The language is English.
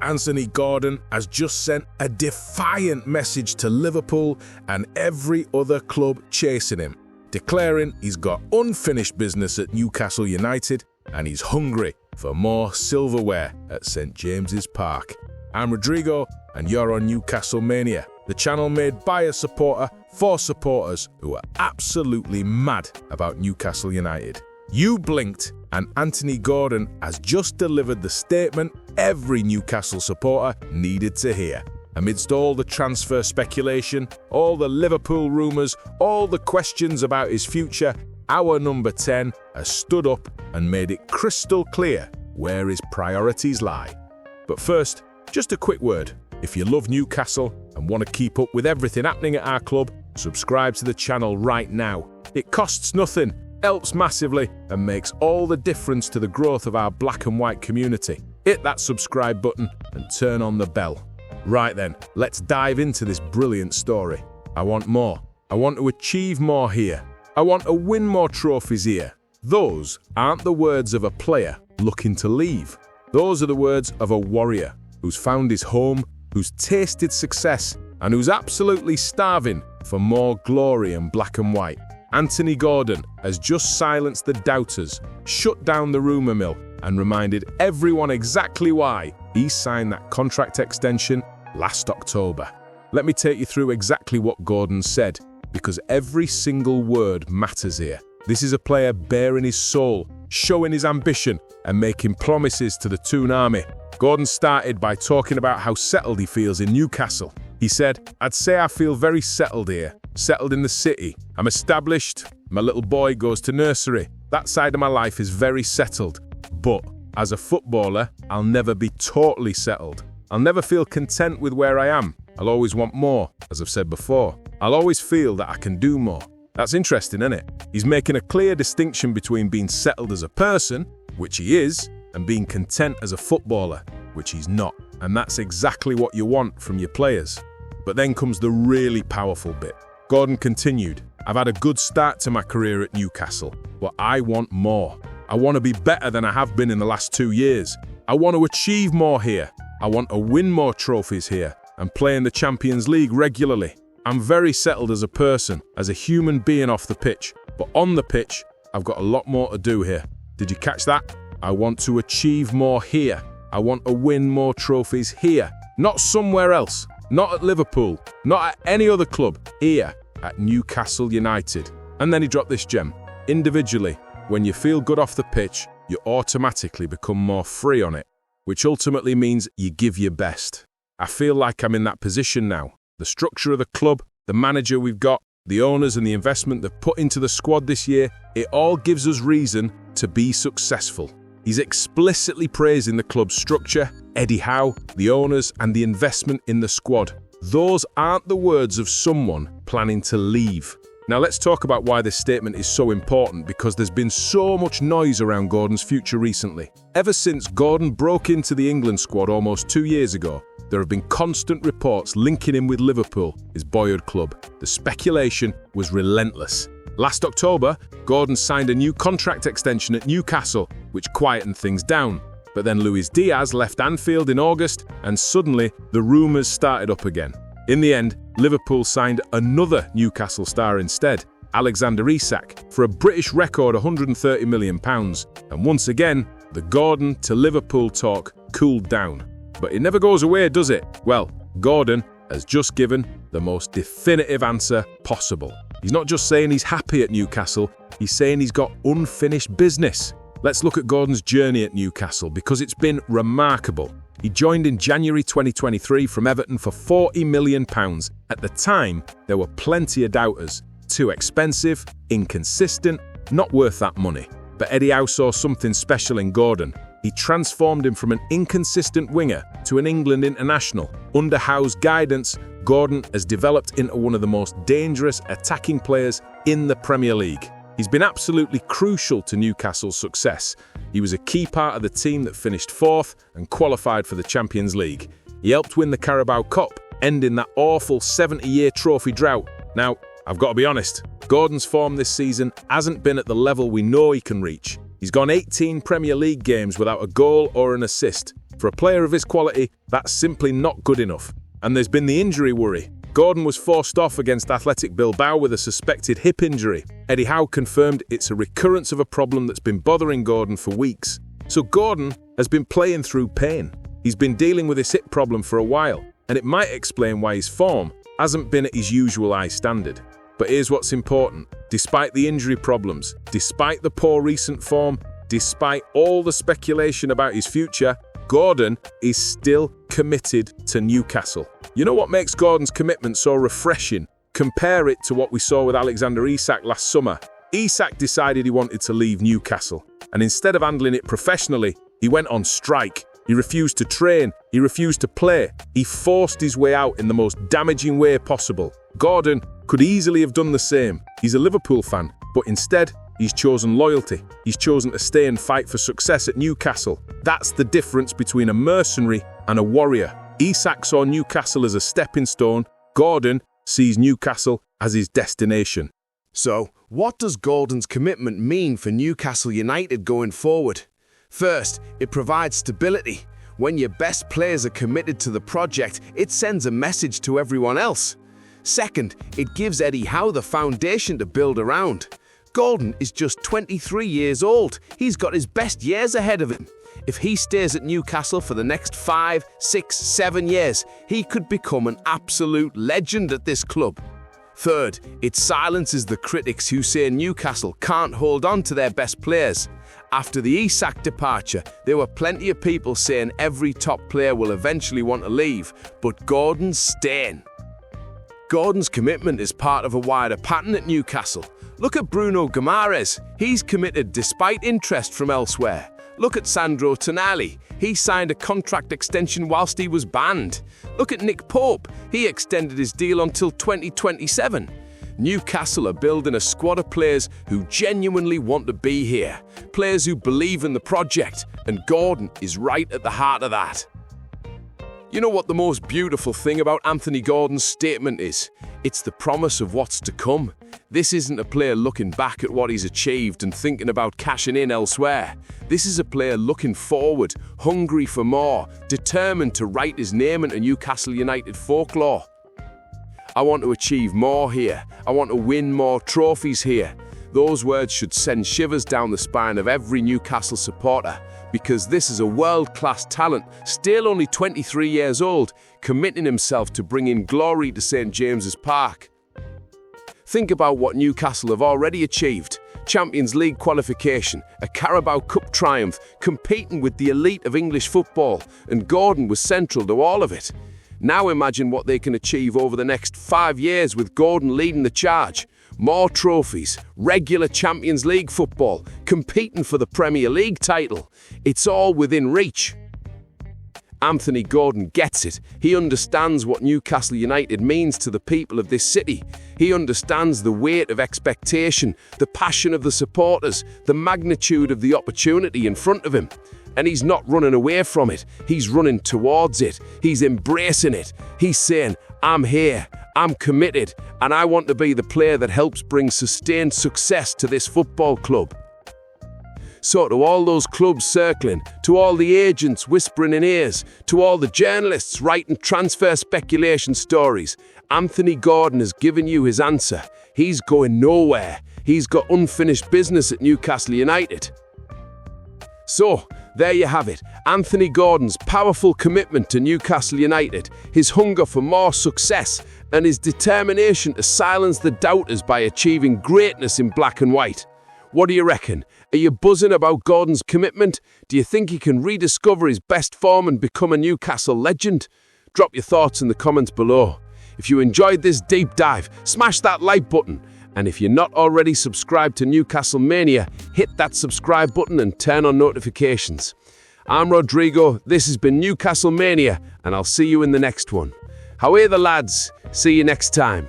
Anthony Gordon has just sent a defiant message to Liverpool and every other club chasing him, declaring he's got unfinished business at Newcastle United and he's hungry for more silverware at St James's Park. I'm Rodrigo and you're on Newcastle Mania, the channel made by a supporter for supporters who are absolutely mad about Newcastle United. You blinked and Anthony Gordon has just delivered the statement every Newcastle supporter needed to hear. Amidst all the transfer speculation, all the Liverpool rumours, all the questions about his future, our number 10 has stood up and made it crystal clear where his priorities lie. But first, just a quick word. If you love Newcastle and want to keep up with everything happening at our club, subscribe to the channel right now. It costs nothing, helps massively, and makes all the difference to the growth of our black and white community. Hit that subscribe button and turn on the bell. Right then, let's dive into this brilliant story. I want more. I want to achieve more here. I want to win more trophies here. Those aren't the words of a player looking to leave. Those are the words of a warrior who's found his home, who's tasted success, and who's absolutely starving for more glory in black and white. Anthony Gordon has just silenced the doubters, shut down the rumour mill, and reminded everyone exactly why he signed that contract extension last October. Let me take you through exactly what Gordon said, because every single word matters here. This is a player bearing his soul, showing his ambition, and making promises to the Toon Army. Gordon started by talking about how settled he feels in Newcastle. He said, "I'd say I feel very settled here, settled in the city. I'm established, my little boy goes to nursery. That side of my life is very settled. But as a footballer, I'll never be totally settled. I'll never feel content with where I am. I'll always want more, as I've said before. I'll always feel that I can do more." That's interesting, isn't it? He's making a clear distinction between being settled as a person, which he is, and being content as a footballer, which he's not. And that's exactly what you want from your players. But then comes the really powerful bit. Gordon continued, "I've had a good start to my career at Newcastle, but I want more. I want to be better than I have been in the last 2 years. I want to achieve more here. I want to win more trophies here and play in the Champions League regularly. I'm very settled as a person, as a human being off the pitch, but on the pitch, I've got a lot more to do here." Did you catch that? I want to achieve more here. I want to win more trophies here, not somewhere else, not at Liverpool, not at any other club, here at Newcastle United. And then he dropped this gem. Individually, when you feel good off the pitch, you automatically become more free on it, which ultimately means you give your best. I feel like I'm in that position now. The structure of the club, the manager we've got, the owners and the investment they've put into the squad this year, it all gives us reason to be successful. He's explicitly praising the club's structure, Eddie Howe, the owners, and the investment in the squad. Those aren't the words of someone planning to leave. Now let's talk about why this statement is so important, because there's been so much noise around Gordon's future recently. Ever since Gordon broke into the England squad almost 2 years ago, there have been constant reports linking him with Liverpool, his boyhood club. The speculation was relentless. Last October, Gordon signed a new contract extension at Newcastle, which quietened things down. But then Luis Diaz left Anfield in August, and suddenly the rumours started up again. In the end, Liverpool signed another Newcastle star instead, Alexander Isak, for a British record £130 million. And once again, the Gordon to Liverpool talk cooled down. But it never goes away, does it? Well, Gordon has just given the most definitive answer possible. He's not just saying he's happy at Newcastle, he's saying he's got unfinished business. Let's look at Gordon's journey at Newcastle, because it's been remarkable. He joined in January 2023 from Everton for £40 million. At the time, there were plenty of doubters. Too expensive, inconsistent, not worth that money. But Eddie Howe saw something special in Gordon. He transformed him from an inconsistent winger to an England international. Under Howe's guidance, Gordon has developed into one of the most dangerous attacking players in the Premier League. He's been absolutely crucial to Newcastle's success. He was a key part of the team that finished 4th and qualified for the Champions League. He helped win the Carabao Cup, ending that awful 70-year trophy drought. Now, I've got to be honest, Gordon's form this season hasn't been at the level we know he can reach. He's gone 18 Premier League games without a goal or an assist, For a player of his quality, that's simply not good enough. And there's been the injury worry. Gordon was forced off against Athletic Bilbao with a suspected hip injury. Eddie Howe confirmed it's a recurrence of a problem that's been bothering Gordon for weeks. So Gordon has been playing through pain. He's been dealing with his hip problem for a while, and it might explain why his form hasn't been at his usual high standard. But here's what's important. Despite the injury problems, despite the poor recent form, despite all the speculation about his future, Gordon is still committed to Newcastle. You know what makes Gordon's commitment so refreshing? Compare it to what we saw with Alexander Isak last summer. Isak decided he wanted to leave Newcastle, and instead of handling it professionally, he went on strike. He refused to train, he refused to play, he forced his way out in the most damaging way possible. Gordon could easily have done the same. He's a Liverpool fan, but instead, he's chosen loyalty. He's chosen to stay and fight for success at Newcastle. That's the difference between a mercenary and a warrior. Isak saw Newcastle as a stepping stone. Gordon sees Newcastle as his destination. So, what does Gordon's commitment mean for Newcastle United going forward? First, it provides stability. When your best players are committed to the project, it sends a message to everyone else. Second, it gives Eddie Howe the foundation to build around. Gordon is just 23 years old. He's got his best years ahead of him. If he stays at Newcastle for the next 5, 6, 7 years, he could become an absolute legend at this club. Third, it silences the critics who say Newcastle can't hold on to their best players. After the Isak departure, there were plenty of people saying every top player will eventually want to leave, but Gordon's staying. Gordon's commitment is part of a wider pattern at Newcastle. Look at Bruno Guimaraes. He's committed despite interest from elsewhere. Look at Sandro Tonali. He signed a contract extension whilst he was banned. Look at Nick Pope. He extended his deal until 2027. Newcastle are building a squad of players who genuinely want to be here. Players who believe in the project, and Gordon is right at the heart of that. You know what the most beautiful thing about Anthony Gordon's statement is? It's the promise of what's to come. This isn't a player looking back at what he's achieved and thinking about cashing in elsewhere. This is a player looking forward, hungry for more, determined to write his name into Newcastle United folklore. I want to achieve more here. I want to win more trophies here. Those words should send shivers down the spine of every Newcastle supporter, because this is a world-class talent, still only 23 years old, committing himself to bringing glory to St James's Park. Think about what Newcastle have already achieved. Champions League qualification, a Carabao Cup triumph, competing with the elite of English football, and Gordon was central to all of it. Now imagine what they can achieve over the next 5 years with Gordon leading the charge. More trophies, regular Champions League football, competing for the Premier League title. It's all within reach. Anthony Gordon gets it. He understands what Newcastle United means to the people of this city. He understands the weight of expectation, the passion of the supporters, the magnitude of the opportunity in front of him. And he's not running away from it. He's running towards it. He's embracing it. He's saying, I'm here, I'm committed, and I want to be the player that helps bring sustained success to this football club. So to all those clubs circling, to all the agents whispering in ears, to all the journalists writing transfer speculation stories, Anthony Gordon has given you his answer. He's going nowhere. He's got unfinished business at Newcastle United. So, there you have it, Anthony Gordon's powerful commitment to Newcastle United, his hunger for more success, and his determination to silence the doubters by achieving greatness in black and white. What do you reckon? Are you buzzing about Gordon's commitment? Do you think he can rediscover his best form and become a Newcastle legend? Drop your thoughts in the comments below. If you enjoyed this deep dive, smash that like button. And if you're not already subscribed to Newcastle Mania, hit that subscribe button and turn on notifications. I'm Rodrigo, this has been Newcastle Mania, and I'll see you in the next one. How are the lads? See you next time.